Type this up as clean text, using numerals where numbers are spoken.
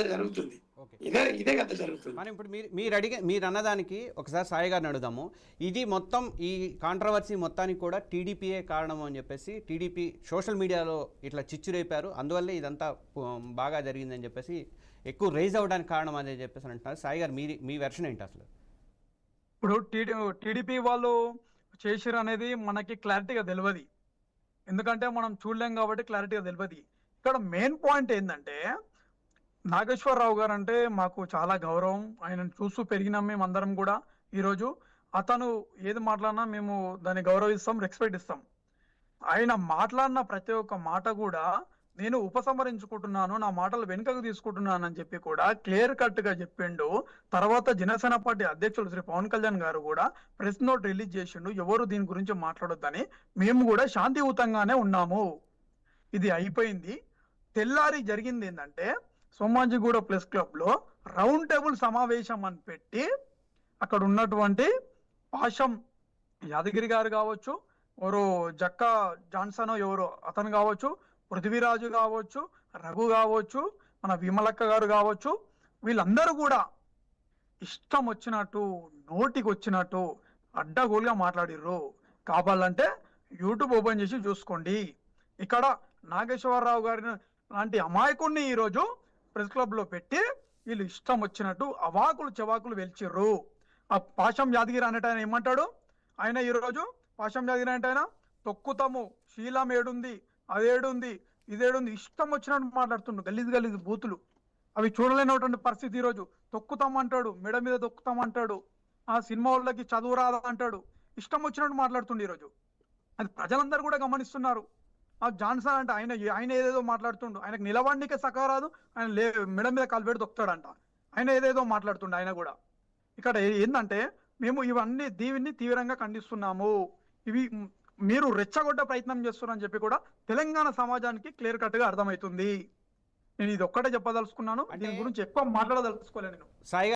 అది జరుగుతుంది. ఓకే. ఇదే కదా జరుగుతుంది. మనం ఇప్పుడు మీరు అన్నదానికి ఒకసారి సాయి గారిని అడుగుదాము. ఇది మొత్తం ఈ కాంట్రవర్సీ మొత్తానికి కూడా టీడీపీయే కారణం అని చెప్పేసి టీడీపీ సోషల్ మీడియాలో ఇట్లా చిచ్చు రేపారు, అందువల్లే ఇదంతా బాగా జరిగిందని చెప్పేసి ఎక్కువ రైజ్ అవ్వడానికి కారణం అదే చెప్పేసి అంటున్నారు. సాయి గారు మీ వెర్షన్ ఏంటి అసలు? ఇప్పుడు టీడీపీ వాళ్ళు చేసిరు అనేది మనకి క్లారిటీగా తెలియదు, ఎందుకంటే మనం చూడలేం కాబట్టి క్లారిటీగా తెలియదు. ఇక్కడ మెయిన్ పాయింట్ ఏంటంటే, నాగేశ్వరరావు గారు అంటే మాకు చాలా గౌరవం. ఆయనను చూస్తూ పెరిగినాం మేము అందరం కూడా. ఈరోజు అతను ఏది మాట్లాడినా మేము దాన్ని గౌరవిస్తాం, రెస్పెక్ట్ ఇస్తాం. ఆయన మాట్లాడిన ప్రతి ఒక్క మాట కూడా నేను ఉపసంహరించుకుంటున్నాను, నా మాటలు వెనుకకు తీసుకుంటున్నాను అని చెప్పి కూడా క్లియర్ కట్ గా చెప్పిండు. తర్వాత జనసేన పార్టీ అధ్యక్షులు శ్రీ పవన్ కళ్యాణ్ గారు కూడా ప్రెస్ నోట్ రిలీజ్ చేసిండు, ఎవరు దీని గురించి మాట్లాడొద్దని. మేము కూడా శాంతియుతంగానే ఉన్నాము. ఇది అయిపోయింది. తెల్లారి జరిగింది ఏంటంటే, సోమాజిగూడ ప్రెస్ క్లబ్ లో రౌండ్ టేబుల్ సమావేశం అని పెట్టి అక్కడ ఉన్నటువంటి పాషం యాదగిరి గారు కావచ్చు, ఎవరు జక్కా జాన్సన్ ఎవరు అతను కావచ్చు, పృథ్వీరాజు కావచ్చు, రఘు కావచ్చు, మన విమలక్క గారు కావచ్చు, వీళ్ళందరూ కూడా ఇష్టం వచ్చినట్టు నోటికి వచ్చినట్టు అడ్డగోలుగా మాట్లాడిర్రు. కావాలంటే యూట్యూబ్ ఓపెన్ చేసి చూసుకోండి. ఇక్కడ నాగేశ్వరరావు గారిని లాంటి అమాయకుడిని ఈరోజు ప్రెస్ క్లబ్ లో పెట్టి వీళ్ళు ఇష్టం వచ్చినట్టు అవాకులు చెవాకులు వెల్చిర్రు. ఆ పాషం యాదగిరి అనేట ఆయన ఏమంటాడు, ఆయన ఈరోజు పాషం యాదగిరి అంటే ఆయన తొక్కుతాము, శీలం ఏడుంది, అదేడుంది, ఇదేడుంది, ఇష్టం వచ్చినట్టు మాట్లాడుతుండు. గలీజు బూతులు అవి చూడలేనటువంటి పరిస్థితి. ఈరోజు తొక్కుతామంటాడు, మెడ మీద తొక్కుతామంటాడు, ఆ సినిమా వాళ్ళకి చదువు రాదా అంటాడు, ఇష్టం వచ్చినట్టు మాట్లాడుతుండు ఈరోజు. అది ప్రజలందరూ కూడా గమనిస్తున్నారు. ఆ జాన్సన్ అంటే ఆయన ఏదేదో మాట్లాడుతుండు, ఆయనకు నిలవడానికే సకా రాదు, ఆయన మెడ మీద కాలు తొక్కుతాడంట, ఆయన ఏదేదో మాట్లాడుతుండు ఆయన కూడా. ఇక్కడ ఏంటంటే, మేము దీన్ని తీవ్రంగా ఖండిస్తున్నాము. ఇవి మీరు రెచ్చగొట్ట ప్రయత్నం చేస్తున్నారని చెప్పి కూడా తెలంగాణ సమాజానికి క్లియర్ కట్ గా అర్థమవుతుంది. నేను ఇది ఒక్కటే చెప్పదలుచుకున్నాను, దీని గురించి ఎక్కువ మాట్లాడదలుచుకోలేను నేను. సాయి